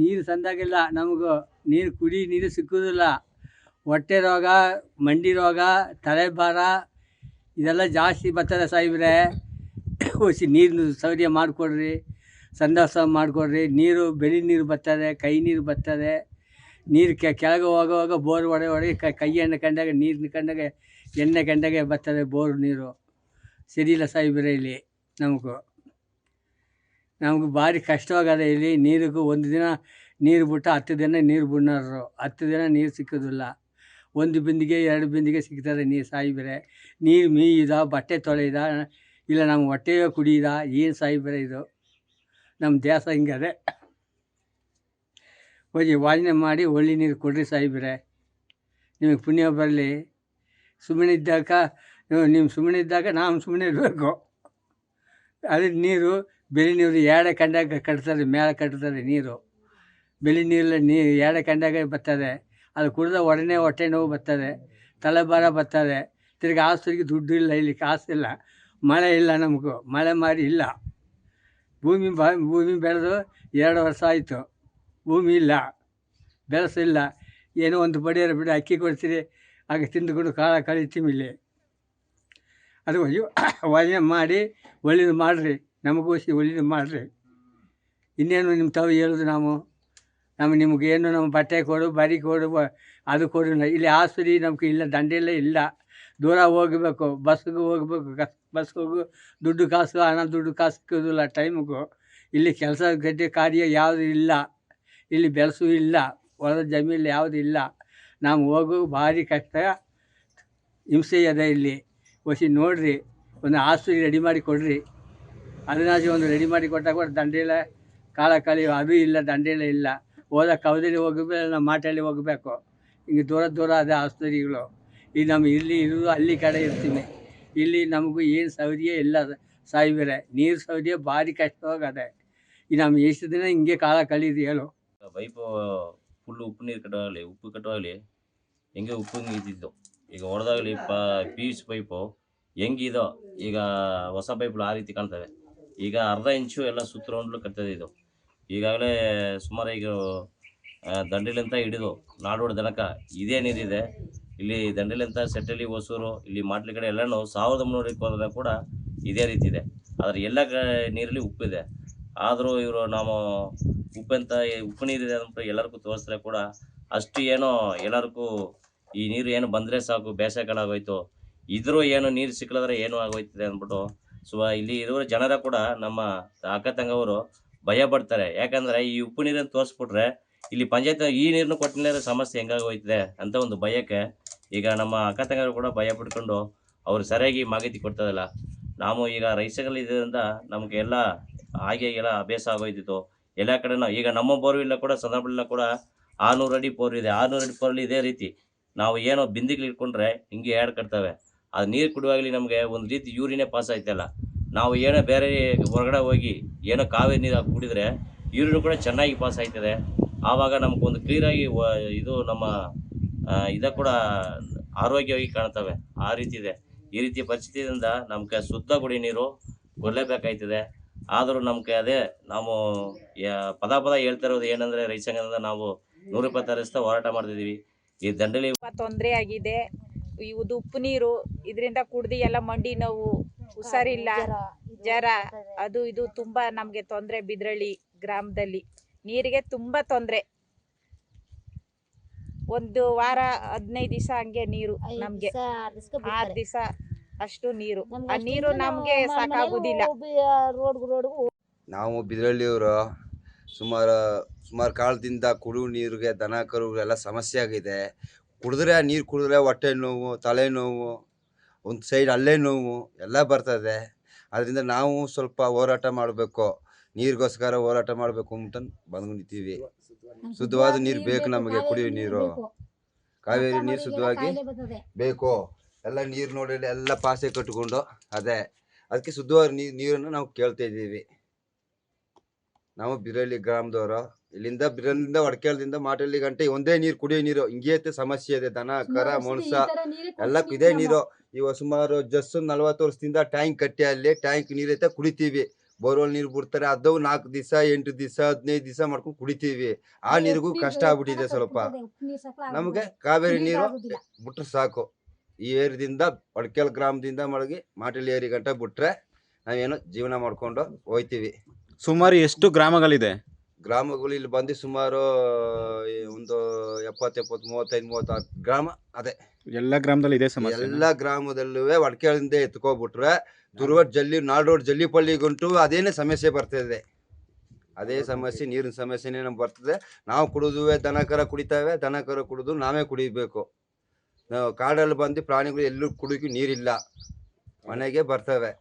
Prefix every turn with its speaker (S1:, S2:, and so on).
S1: ನೀರು ತಂದಾಗೆಲ್ಲ ನಮಗೂ ನೀರು ಕುಡಿ ನೀರು ಸಿಕ್ಕುವುದಿಲ್ಲ. ಹೊಟ್ಟೆ ರೋಗ, ಮಂಡಿ ರೋಗ, ತಲೆಭಾರ ಇದೆಲ್ಲ ಜಾಸ್ತಿ ಬರ್ತದೆ ಸಾಹೇಬ್ರೆ. ನೀರಿನ ಸೌಕರ್ಯ ಮಾಡಿಕೊಡ್ರಿ, ಸಂದಾಸ ಮಾಡಿಕೊಡ್ರಿ. ನೀರು ಬೆಳಿ ನೀರು ಬರ್ತದೆ, ಕೈ ನೀರು ಬರ್ತದೆ. ನೀರು ಕೆಳಗೆ ಹೋಗುವಾಗ ಬೋರ್ ಹೊಡೆ ಕೈ ಎಣ್ಣೆ ಕಂಡಾಗ ನೀರಿನ ಕಂಡಾಗ ಎಣ್ಣೆ ಕಂಡಾಗೆ ಬರ್ತದೆ ಬೋರ್ ನೀರು. ಸರಿಯಿಲ್ಲ ಸಾಹೇಬ್ರೆ ಇಲ್ಲಿ ನಮಗೂ ಭಾರಿ ಕಷ್ಟವಾಗದೆ ಇಲ್ಲಿ. ನೀರಿಗೂ ಒಂದು ದಿನ ನೀರು ಬಿಟ್ಟು 10 ದಿನ ನೀರು ಬಿಡೋರು. 10 ದಿನ ನೀರು ಸಿಕ್ಕೋದಿಲ್ಲ. 1 ಬಿಂದಿಗೆ 2 ಬಿಂದಿಗೆ ಸಿಗ್ತದೆ ನೀರು ಸಾಹೇಬ್ರೆ. ನೀರು ಮೀಯ್ದ, ಬಟ್ಟೆ ತೊಳೆದ, ಇಲ್ಲ ನಮ್ಮ ಹೊಟ್ಟೆಯೋ ಕುಡಿಯೋದ, ಏನು ಸಾಹೇಬ್ರೆ ಇದು ನಮ್ಮ ದೇಶ ಹಿಂಗದೆ. ಹೋಗಿ ವಾಜನೆ ಮಾಡಿ ಒಳ್ಳೆ ನೀರು ಕೊಡ್ರಿ ಸಾಹೇಬ್ರೆ, ನಿಮಗೆ ಪುಣ್ಯ ಬರಲಿ. ಸುಮ್ಮನೆ ಇದ್ದಾಗ ನಾವು ಸುಮ್ಮನೆ ಇರಬೇಕು. ಅದೇ ನೀರು ಬೆಳೆ ನೀರು ಎಡೆ ಕಂಡಾಗ ಕಟ್ತಾರೆ, ಮೇಲೆ ಕಟ್ತಾರೆ ನೀರು. ಬೆಳೆ ನೀರಲ್ಲಿ ಎಡೆ ಕಂಡಾಗ ಬರ್ತದೆ. ಅದು ಕುಡಿದ ಒಡನೆ ಹೊಟ್ಟೆ ನೋವು ಬರ್ತದೆ, ತಲೆಭಾರ ಬರ್ತದೆ. ತಿರ್ಗಿ ಆಸ್ಪತ್ರೆಗೆ ದುಡ್ಡು ಇಲ್ಲ, ಇಲ್ಲಿ ಕಾಸಿಲ್ಲ. ಮಳೆ ಇಲ್ಲ, ನಮಗೂ ಮಳೆ ಮಾಡಿ ಇಲ್ಲ. ಭೂಮಿ ಬೆಳೆದು 2 ವರ್ಷ ಆಯಿತು, ಭೂಮಿ ಇಲ್ಲ, ಬೆಳೆಸಿಲ್ಲ. ಏನೋ ಒಂದು ಬಡಿಯಾರ ಬಿಡಿ ಅಕ್ಕಿ ಕೊಡ್ತೀರಿ, ಆಗ ತಿಂದುಕೊಂಡು ಕಾಲ ಕಳಿತೀವಿ ಇಲ್ಲಿ. ಅದು ವಜನೆ ಮಾಡಿ ಒಳ್ಳೇದು ಮಾಡಿರಿ, ನಮಗೋಸಿ ಒಳ್ಳೇದು ಮಾಡಿರಿ. ಇನ್ನೇನು ನಿಮ್ಮ ತಾವು ಹೇಳೋದು ನಿಮಗೇನು ನಮ್ಮ ಬಟ್ಟೆ ಕೊಡು, ಬರಿ ಕೊಡು, ಅದು ಕೊಡು. ಇಲ್ಲಿ ಆಸ್ಪತ್ರೆ ನಮ್ಗೆ ಇಲ್ಲ, ದಂಡೆಲ್ಲ ಇಲ್ಲ. ದೂರ ಹೋಗಬೇಕು, ಬಸ್ಸಿಗೆ ಹೋಗ್ಬೇಕು. ಬಸ್ಗೆ ಹೋಗು ದುಡ್ಡು ಕಾಸು, ದುಡ್ಡು ಕಾಸು ಸಿಕ್ಕೋದಿಲ್ಲ ಟೈಮಿಗೂ. ಇಲ್ಲಿ ಕೆಲಸ ಗದ್ದೆ ಕಾರ್ಯ ಯಾವುದು ಇಲ್ಲ, ಇಲ್ಲಿ ಬೆಳೆಸು ಇಲ್ಲ, ಹೊಲದ ಜಮೀನು ಯಾವುದು ಇಲ್ಲ. ನಾವು ಹೋಗು ಭಾರಿ ಕಷ್ಟ, ಹಿಂಸೆ ಇದೆ ಇಲ್ಲಿ. ನೋಡಿರಿ, ಒಂದು ಆಸ್ಪತ್ರೆ ರೆಡಿ ಮಾಡಿ ಕೊಡ್ರಿ. ಅದನ್ನಾಚೆ ಒಂದು ರೆಡಿ ಮಾಡಿ ಕೊಟ್ಟಾಗ ಕೂಡ ದಂಡೆಲ್ಲ ಕಾಲ ಕಳೆಯುವ ಅದು ಇಲ್ಲ, ದಂಡೆಲ್ಲ ಇಲ್ಲ. ಕವದಲ್ಲಿ ಹೋಗಬೇಕು, ನಮ್ಮ ಮಾಟಲ್ಲಿ ಹೋಗಬೇಕು. ಹಿಂಗೆ ದೂರ ಅದೇ ಆಸ್ಪತ್ರೆಗಳು. ಈಗ ನಮ್ಮ ಇಲ್ಲಿ ಇರೋದು ಹಳ್ಳಿ ಕಡೆ ಇರ್ತೀವಿ. ಇಲ್ಲಿ ನಮಗೂ ಏನು ಸೌಕರ್ಯ ಇಲ್ಲ ಸಾಹೇಬ್ರೆ. ನೀರು ಸೌಕರ್ಯ ಭಾರಿ ಕಷ್ಟವಾಗದೆ. ಈಗ ನಮ್ಮ ಎಷ್ಟು ದಿನ ಹಿಂಗೆ ಕಾಲ ಕಳೀದು ಹೇಳು.
S2: ಪೈಪು ಫುಲ್ಲು ಉಪ್ಪು ನೀರು ಕಟ್ಟುವಾಗಲಿ ಹೆಂಗೆ ಉಪ್ಪು ಇದ್ದಿದ್ದು. ಈಗ ಹೊಡೆದಾಗಲಿ PVC ಪೈಪು ಹೆಂಗಿದೋ, ಈಗ ಹೊಸ ಪೈಪ್ಗಳು ಆ ರೀತಿ ಕಾಣ್ತವೆ. ಈಗ ಅರ್ಧ ಇಂಚು ಎಲ್ಲ ಸುತ್ತರೌಂಡ್ಲು ಕಟ್ತದೆ ಇದು. ಈಗಾಗಲೇ ಸುಮಾರು ಈಗ ದಂಡೆಲಿಂತ ಹಿಡಿದು ನಾಡೋಡು ದನಕ ಇದೇ ನೀರಿದೆ. ಇಲ್ಲಿ ದಂಡೆಲಿಂತ ಸೆಟ್ಟಲ್ಲಿ, ಹೊಸೂರು, ಇಲ್ಲಿ ಮಾಟ್ಲಿ ಕಡೆ ಎಲ್ಲನೂ 1300 ಹೋದ್ರೆ ಕೂಡ ಇದೇ ರೀತಿ ಇದೆ. ಆದರೆ ಎಲ್ಲ ನೀರಲ್ಲಿ ಉಪ್ಪಿದೆ. ಆದರೂ ಇವರು ನಾವು ಉಪ್ಪು ನೀರಿದೆ ಅಂದ್ಬಿಟ್ಟು ಎಲ್ಲರಿಗೂ ತೋರಿಸಿದ್ರೆ ಕೂಡ ಅಷ್ಟು ಏನೋ ಎಲ್ಲರಿಗೂ ಈ ನೀರು ಏನು ಬಂದರೆ ಸಾಕು, ಬೇಸಾಯಕಾಲ ಆಗೋಯ್ತು, ಇದ್ರೂ ಏನು ನೀರು ಸಿಕ್ಕಲಾದ್ರೆ ಏನೂ ಆಗೋಯ್ತದೆ ಅಂದ್ಬಿಟ್ಟು ಇಲ್ಲಿ ಇರುವ ಜನರ ಕೂಡ ನಮ್ಮ ಅಕ್ಕ ತಂಗವರು ಭಯ ಪಡ್ತಾರೆ. ಯಾಕಂದರೆ ಈ ಉಪ್ಪು ನೀರನ್ನು ತೋರಿಸ್ಬಿಟ್ರೆ ಇಲ್ಲಿ ಪಂಚಾಯತ್ ಈ ನೀರನ್ನು ಕೊಟ್ಟಿಲ್ಲ ಸಮಸ್ಯೆ ಹೆಂಗಾಗೋಯ್ತದೆ ಅಂತ ಒಂದು ಭಯಕ್ಕೆ ಈಗ ನಮ್ಮ ಅಕ್ಕ ತಂಗವರು ಕೂಡ ಭಯ ಪಡ್ಕೊಂಡು ಅವ್ರು ಸರಿಯಾಗಿ ಮಾಹಿತಿ ಕೊಡ್ತದಲ್ಲ. ನಾವು ಈಗ ರೈತಗಳಿದ್ದರಿಂದ ನಮಗೆ ಎಲ್ಲ ಎಲ್ಲ ಅಭ್ಯಾಸ ಆಗೋಯ್ತಿತ್ತು. ಎಲ್ಲ ಕಡೆನೂ ಈಗ ನಮ್ಮ ಬೋರ್ವಿಲ್ಲ ಕೂಡ ಸಂದರ್ಭದಲ್ಲಿ ಕೂಡ 600 ಅಡಿ ಬೋರ್ ಇದೆ. 600 ಅಡಿ ಬೋರಲ್ಲಿ ಇದೇ ರೀತಿ ನಾವು ಏನೋ ಬಿಂದಿಗಳು ಇಟ್ಕೊಂಡ್ರೆ ಹಿಂಗೆ ಎರಡು ಕಟ್ತವೆ. ಅದು ನೀರು ಕುಡಿಯುವಾಗಲಿ ನಮಗೆ ಒಂದು ರೀತಿ ಯೂರಿನೇ ಪಾಸ್ ಆಯ್ತಲ್ಲ. ನಾವು ಏನೋ ಬೇರೆ ಹೊರಗಡೆ ಹೋಗಿ ಏನೋ ಕಾವೇರಿ ನೀರು ಹಾಕಿ ಕುಡಿದ್ರೆ ಯೂರಿನ್ ಕೂಡ ಚೆನ್ನಾಗಿ ಪಾಸ್ ಆಯ್ತದೆ. ಆವಾಗ ನಮಗೊಂದು ಕ್ಲೀನಾಗಿ ಇದು ನಮ್ಮ ಕೂಡ ಆರೋಗ್ಯವಾಗಿ ಕಾಣ್ತವೆ. ಆ ರೀತಿ ಇದೆ. ಈ ರೀತಿ ಪರಿಸ್ಥಿತಿಯಿಂದ ನಮ್ಗೆ ಶುದ್ಧ ಕುಡಿ ನೀರು ಕೊಡಲೇಬೇಕಾಯ್ತದೆ. ಆದರೂ ನಮ್ಗೆ ಅದೇ ನಾವು ಪದ ಹೇಳ್ತಾ ಇರೋದು ಏನಂದರೆ, ರೈತ ಸಂಘದಿಂದ ನಾವು 126 ಹೋರಾಟ ಮಾಡ್ತಿದ್ದೀವಿ. ಈ ದಂಡಲಿ
S3: ತೊಂದರೆ ಆಗಿದೆ. ಇದು ಉಪ್ಪು ನೀರು, ಇದರಿಂದ ಕುಡ್ದು ಎಲ್ಲ ಮಂಡಿ ನೋವು, ಹುಷಾರಿಲ್ಲ, ಜ್ವರ, ಅದು ಇದು ತುಂಬಾ ನಮಗೆ ತೊಂದರೆ. ಬಿದ್ರಳ್ಳಿ ಗ್ರಾಮದಲ್ಲಿ ನೀರಿಗೆ ತುಂಬಾ ತೊಂದರೆ. ಒಂದು ವಾರ 15 ದಿವಸ ಹಂಗೆ ನೀರು, ನಮ್ಗೆ 6 ದಿವಸ ಅಷ್ಟು ನೀರು. ಆ ನೀರು ನಮ್ಗೆ ಸಾಕಾಗುದಿಲ್ಲ.
S4: ನಾವು ಬಿದ್ರಳ್ಳಿಯವರು ಸುಮಾರು ಕಾಲದಿಂದ ಕುಡಿಯುವ ನೀರಿಗೆ ದನ ಕರುಗಳೆಲ್ಲ ಸಮಸ್ಯೆ ಆಗಿದೆ. ನೀರು ಕುಡಿದ್ರೆ ಹೊಟ್ಟೆ ನೋವು, ತಲೆನೋವು, ಒಂದು ಸೈಡ್ ಅಲ್ಲೇ ನೋವು ಎಲ್ಲ ಬರ್ತದೆ. ಅದರಿಂದ ನಾವು ಸ್ವಲ್ಪ ಹೋರಾಟ ಮಾಡಬೇಕು, ನೀರಿಗೋಸ್ಕರ ಹೋರಾಟ ಮಾಡಬೇಕು ಅಂತ ಬಂದು ನಿಂತೀವಿ. ಶುದ್ಧವಾದ ನೀರು ಬೇಕು ನಮಗೆ, ಕುಡಿಯುವ ನೀರು, ಕಾವೇರಿ ನೀರು ಶುದ್ಧವಾಗಿ ಬೇಕು. ಎಲ್ಲ ನೀರು ನೋಡಿ ಎಲ್ಲ ಪಾಸೆ ಕಟ್ಟಿಕೊಂಡು ಅದಕ್ಕೆ ಶುದ್ಧವಾದ ನೀರನ್ನು ನಾವು ಕೇಳ್ತಾ ಇದ್ದೀವಿ. ನಾವು ಬಿರಳ್ಳಿ ಗ್ರಾಮದವರು. ಬಿರಳ್ಳಿಯಿಂದ ವಡಕೇಲದಿಂದ ಮಾಟಳ್ಳಿ ಗಂಟೆ ಒಂದೇ ನೀರು, ಕುಡಿಯೋ ನೀರು. ಹಿಂಗೇ ಸಮಸ್ಯೆ ಇದೆ. ದನ ಕರ ಮನುಷ್ಯ ಎಲ್ಲ ಇದೇ ನೀರು. ಇವಾಗ ಸುಮಾರು 40 ವರ್ಷದಿಂದ ಟ್ಯಾಂಕ್ ಕಟ್ಟಿ ಅಲ್ಲಿ ಟ್ಯಾಂಕ್ ನೀರೈತೆ ಕುಡಿತೀವಿ. ಬೋರ್ವೆಲ್ ನೀರು ಬಿಡ್ತಾರೆ, ಅದು 4 ದಿವಸ 8 ದಿವಸ 15 ದಿವಸ ಮಾಡ್ಕೊಂಡು ಕುಡಿತೀವಿ. ಆ ನೀರಿಗೂ ಕಷ್ಟ ಆಗ್ಬಿಟ್ಟಿದೆ ಸ್ವಲ್ಪ. ನಮಗೆ ಕಾವೇರಿ ನೀರು ಬಿಟ್ರೆ ಸಾಕು. ಈ ಏರಿಯಾದಿಂದ ಒಡಕೆಲ್ ಗ್ರಾಮದಿಂದ ಮಡಗಿ ಮಾಟಲಿ ಏರಿ ಗಂಟ ಬಿಟ್ರೆ ನಾವೇನೋ ಜೀವನ ಮಾಡ್ಕೊಂಡು ಹೋಯ್ತೀವಿ.
S5: ಸುಮಾರು ಎಷ್ಟು ಗ್ರಾಮಗಳಿದೆ?
S4: ಗ್ರಾಮಗಳು ಇಲ್ಲಿ ಬಂದು ಸುಮಾರು ಒಂದು 70 35 ಗ್ರಾಮ ಅದೇ.
S5: ಎಲ್ಲ ಗ್ರಾಮದಲ್ಲಿ ಇದೆ ಸಮಸ್ಯೆ.
S4: ಎಲ್ಲ ಗ್ರಾಮದಲ್ಲೂ ಒಡಕೆಯಿಂದ ಎತ್ಕೊಬಿಟ್ರೆ ತುರುವಟ್ ಜಲ್ಲಿ ನಾಡೋಡ್ ಜಲ್ಲಿಪಳ್ಳಿಗುಂಟು ಅದೇನೇ ಸಮಸ್ಯೆ ಬರ್ತದೆ. ಅದೇ ಸಮಸ್ಯೆ, ನೀರಿನ ಸಮಸ್ಯೆನೇ ನಮ್ಗೆ ಬರ್ತದೆ. ನಾವು ಕುಡಿದುವೆ, ದನ ಕರ ಕುಡಿತಾವೆ, ದನ ಕರ ಕುಡಿದು ನಾವೇ ಕುಡಿಬೇಕು. ನಾವು ಕಾಡಲ್ಲಿ ಬಂದು ಪ್ರಾಣಿಗಳು ಎಲ್ಲೂ ಕುಡಿಯೋಕೆ ನೀರಿಲ್ಲ, ಮನೆಗೆ ಬರ್ತವೆ.